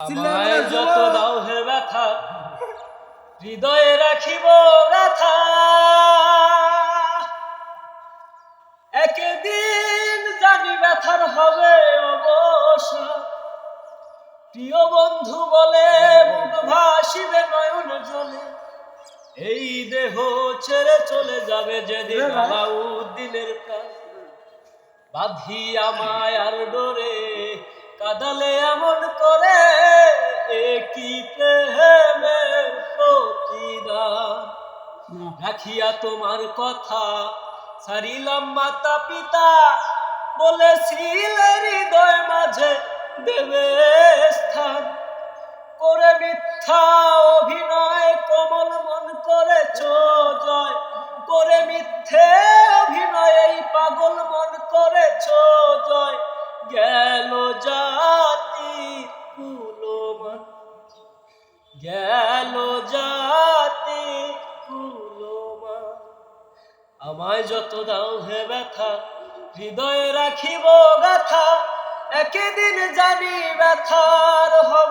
আমায় যত দাও হে ব্যথা, হৃদয়ে রাখিব গাথা। একদিন জানি ব্যথার হবে অবসান, প্রিয় বন্ধু বলে মুখ ভাসিবে নয়ন জলে। এই দেহ ছেড়ে চলে যাবে যেদিন আলাউদ্দিনের প্রাণ। বাঁধি আমায় আর ডোরে কাদালে এমন করে, কি প্রেমের প্রতিদান। রাখিয়া তোমার কথা ছাড়িলাম মাতা পিতা, বলেছিলে হৃদয় মাঝে দেবে স্থান। করে মিথ্যা অভিনয় কোমল মন করেছ জয়, করে মিথ্যে অভিনয় এই পাগল মন করেছ জয়। গেল জাতি কুলমান, গেল জাতি কুলমান। আমায় যত দাও হে ব্যথা, হৃদয়ে রাখিব গাথা। একদিন জানি ব্যথার হবে